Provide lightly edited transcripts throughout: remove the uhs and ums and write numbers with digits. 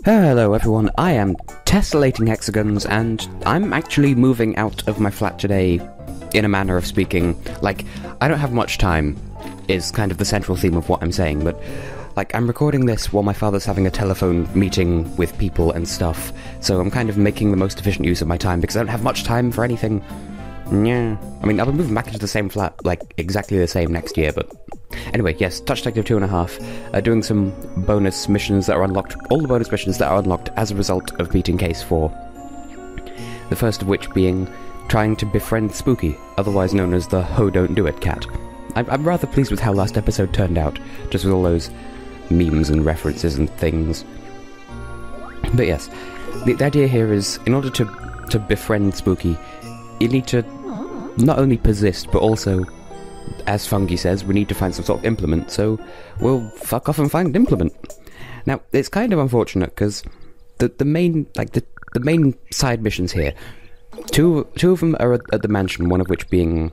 Hello everyone, I am Tessellating Hexagons, and I'm actually moving out of my flat today, in a manner of speaking. Like, I don't have much time, is kind of the central theme of what I'm saying, but, like, I'm recording this while my father's having a telephone meeting with people and stuff, so I'm kind of making the most efficient use of my time, because I don't have much time for anything. Yeah. I mean, I'll be moving back into the same flat, like, exactly the same next year, but... Anyway, yes, Touch Detective 2.5, doing some bonus missions that are unlocked, all the bonus missions that are unlocked as a result of beating Case 4. The first of which being trying to befriend Spooky, otherwise known as the Ho Don't Do It cat. I'm rather pleased with how last episode turned out, just with all those memes and references and things. But yes, the idea here is, in order to befriend Spooky, you need to not only persist, but also, as Fungi says, we need to find some sort of implement, so we'll fuck off and find an implement. Now, it's kind of unfortunate, because the main side missions here, two of them are at the mansion, one of which being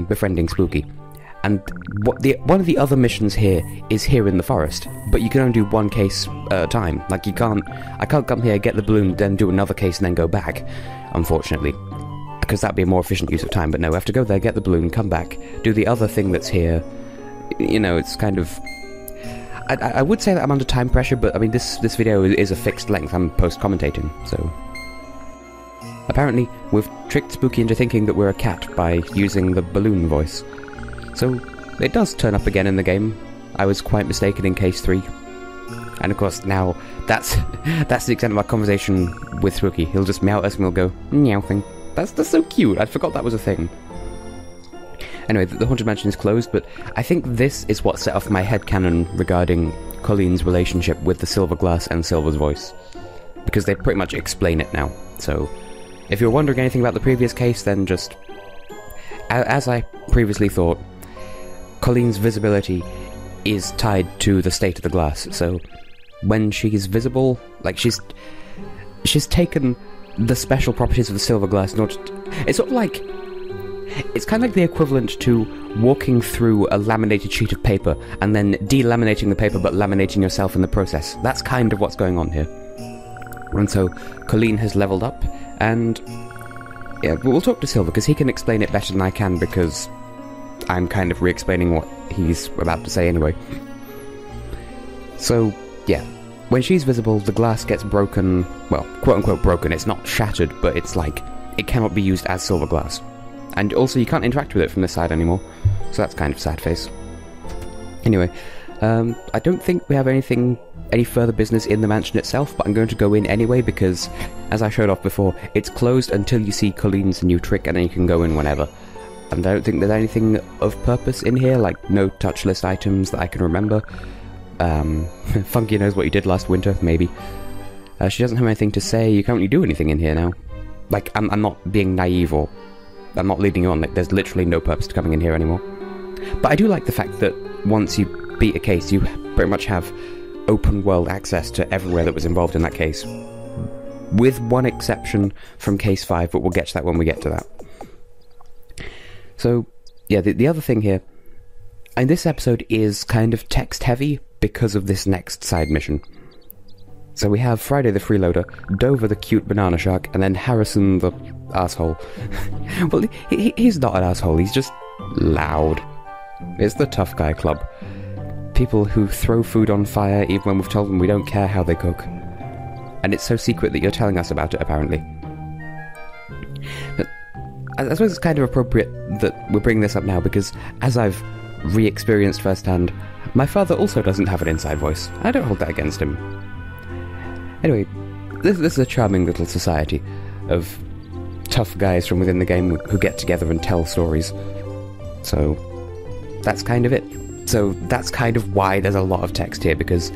befriending Spooky. And one of the other missions here is here in the forest, but you can only do one case at a time. Like, I can't come here, get the balloon, then do another case and then go back, unfortunately. Because that'd be a more efficient use of time, but no, we have to go there, get the balloon, come back, do the other thing that's here. You know, it's kind of... I would say that I'm under time pressure, but I mean, this video is a fixed length, I'm post-commentating, so... Apparently, we've tricked Spooky into thinking that we're a cat by using the balloon voice. So, it does turn up again in the game. I was quite mistaken in Case 3. And of course, now, that's the extent of our conversation with Spooky. He'll just meow at us and we'll go, meowthing. That's so cute, I forgot that was a thing. Anyway, the Haunted Mansion is closed, but I think this is what set off my headcanon regarding Colleen's relationship with the Silver Glass and Silver's voice. Because they pretty much explain it now, so... If you're wondering anything about the previous case, then just... As I previously thought, Colleen's visibility is tied to the state of the glass, so... When she's visible, like, she's taken the special properties of the silver glass in order to... It's sort of like... It's kind of like the equivalent to walking through a laminated sheet of paper and then delaminating the paper but laminating yourself in the process. That's kind of what's going on here. And so, Colleen has leveled up, and... Yeah, we'll talk to Silver, because he can explain it better than I can, because I'm kind of re-explaining what he's about to say anyway. So, yeah. When she's visible, the glass gets broken, well, quote-unquote broken. It's not shattered, but it's like, it cannot be used as silver glass. And also, you can't interact with it from this side anymore, so that's kind of sad face. Anyway, I don't think we have any further business in the mansion itself, but I'm going to go in anyway, because, as I showed off before, it's closed until you see Colleen's new trick, and then you can go in whenever. And I don't think there's anything of purpose in here, like no touch list items that I can remember. Funky knows what you did last winter, maybe. She doesn't have anything to say, you can't really do anything in here now. Like, I'm not being naive, or I'm not leading you on, like, there's literally no purpose to coming in here anymore. But I do like the fact that once you beat a case, you pretty much have open world access to everywhere that was involved in that case. With one exception from Case 5, but we'll get to that when we get to that. So, yeah, the other thing here, and this episode is kind of text-heavy because of this next side mission. So we have Friday the Freeloader, Dover the cute banana shark, and then Harrison the asshole. Well, he's not an asshole, he's just loud. It's the tough guy club. People who throw food on fire even when we've told them we don't care how they cook. And it's so secret that you're telling us about it, apparently. But I suppose it's kind of appropriate that we're bringing this up now, because as I've re-experienced firsthand, my father also doesn't have an inside voice. I don't hold that against him. Anyway, this is a charming little society of tough guys from within the game who get together and tell stories. So, that's kind of it. So, that's kind of why there's a lot of text here, because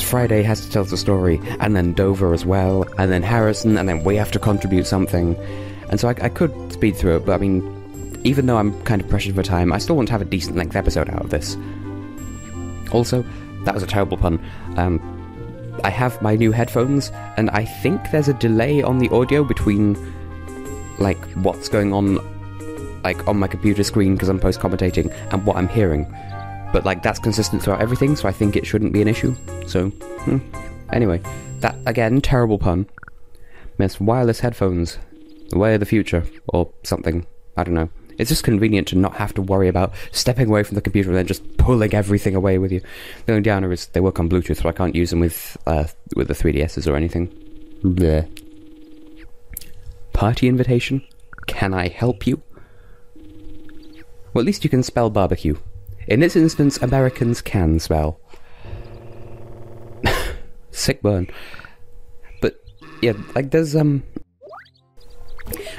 Friday has to tell the story, and then Dover as well, and then Harrison, and then we have to contribute something. And so I could speed through it, but I mean, even though I'm kind of pressured for time, I still want to have a decent length episode out of this. Also, that was a terrible pun. I have my new headphones, and I think there's a delay on the audio between, like, what's going on, like, on my computer screen because I'm post-commentating, and what I'm hearing. but like that's consistent throughout everything, so I think it shouldn't be an issue. So, anyway, that again, terrible pun. Miss wireless headphones, the way of the future, or something. I don't know. It's just convenient to not have to worry about stepping away from the computer and then just pulling everything away with you. The only downer is they work on Bluetooth, so I can't use them with the 3DSs or anything. Bleh. Party invitation? Can I help you? Well, at least you can spell barbecue. In this instance, Americans can spell. Sick burn. But, yeah, like there's, I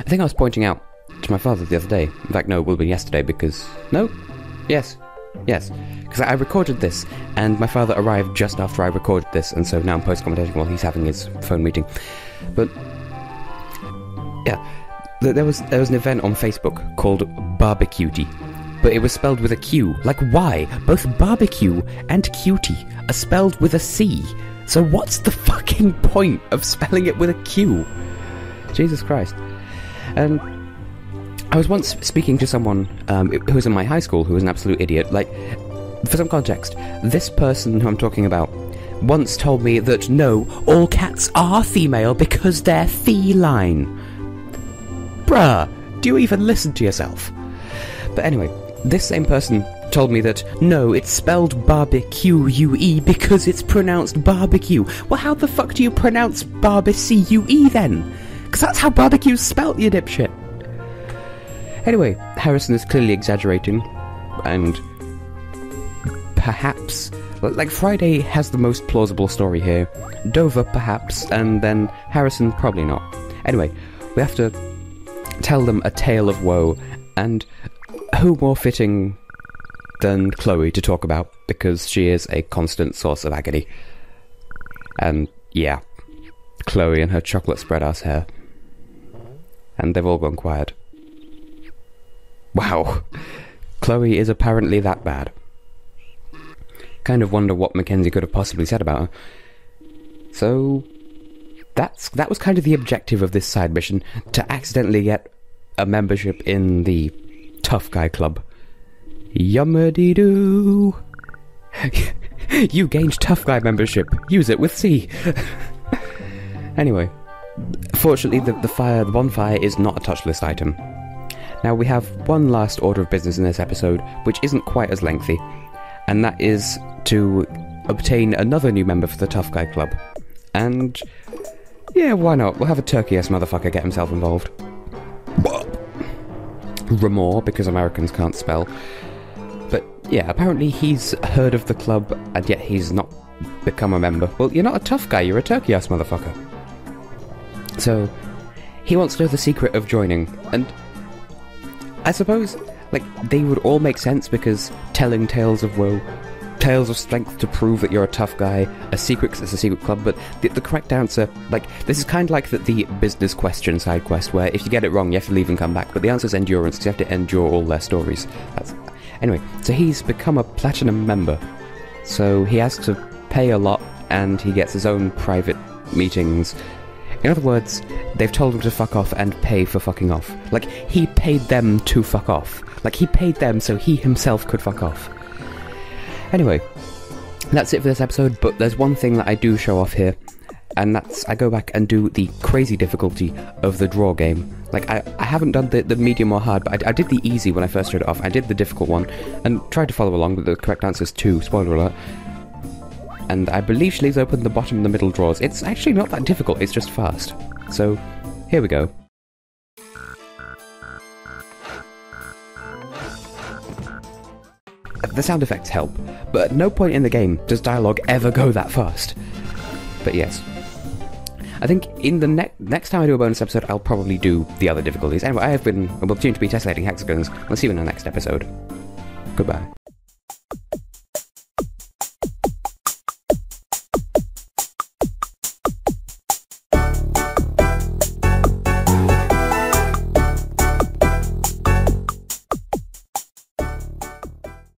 think I was pointing out to my father the other day. In fact, no, it will have been yesterday because... No? Yes. Because I recorded this, and my father arrived just after I recorded this, and so now I'm post-commentating while he's having his phone meeting. But, yeah, there was an event on Facebook called Barbecutie, but it was spelled with a Q. Like, why? Both barbecue and cutie are spelled with a C. So what's the fucking point of spelling it with a Q? Jesus Christ. And I was once speaking to someone who was in my high school who was an absolute idiot. Like, for some context, this person who I'm talking about once told me that no, all cats are female because they're feline. Bruh, do you even listen to yourself? But anyway, this same person told me that no, it's spelled barbecue because it's pronounced barbecue. Well, how the fuck do you pronounce barbecue then? Because that's how barbecue's spelt, you dipshit. Anyway, Harrison is clearly exaggerating, and perhaps, like, Friday has the most plausible story here, Dover perhaps, and then Harrison probably not. Anyway, we have to tell them a tale of woe, and who more fitting than Chloe to talk about, because she is a constant source of agony. And yeah, Chloe and her chocolate spread-ass hair. And they've all gone quiet. Wow, Chloe is apparently that bad. Kind of wonder what Mackenzie could have possibly said about her. So, that was kind of the objective of this side mission, to accidentally get a membership in the Tough Guy Club. Yumma-dee-doo! You gained Tough Guy membership, use it with C! Anyway, fortunately the bonfire is not a touch list item. Now we have one last order of business in this episode, which isn't quite as lengthy, and that is to obtain another new member for the Tough Guy Club. And yeah, why not? We'll have a turkey-ass motherfucker get himself involved. Remore, because Americans can't spell. But yeah, apparently he's heard of the club, and yet he's not become a member. Well, you're not a tough guy, you're a turkey-ass motherfucker. So, he wants to know the secret of joining, and I suppose, like, they would all make sense because telling tales of woe, tales of strength to prove that you're a tough guy, a secret because it's a secret club, but the correct answer, like, this is kind of like the business question side quest, where if you get it wrong, you have to leave and come back, but the answer is endurance, because you have to endure all their stories. Anyway, so he's become a platinum member, so he has to pay a lot, and he gets his own private meetings. In other words, they've told him to fuck off and pay for fucking off. Like, he paid them to fuck off. Like, he paid them so he himself could fuck off. Anyway, that's it for this episode, but there's one thing that I do show off here, and that's I go back and do the crazy difficulty of the draw game. Like, I haven't done the medium or hard, but I did the easy when I first showed it off. I did the difficult one, and tried to follow along, but the correct answer is 2, spoiler alert. And I believe she leaves open the bottom and the middle drawers. It's actually not that difficult, it's just fast. So, here we go. The sound effects help, but at no point in the game does dialogue ever go that fast. But yes. I think in the next time I do a bonus episode, I'll probably do the other difficulties. Anyway, I have been tuned to be Tessellating Hexagons. I'll see you in the next episode. Goodbye.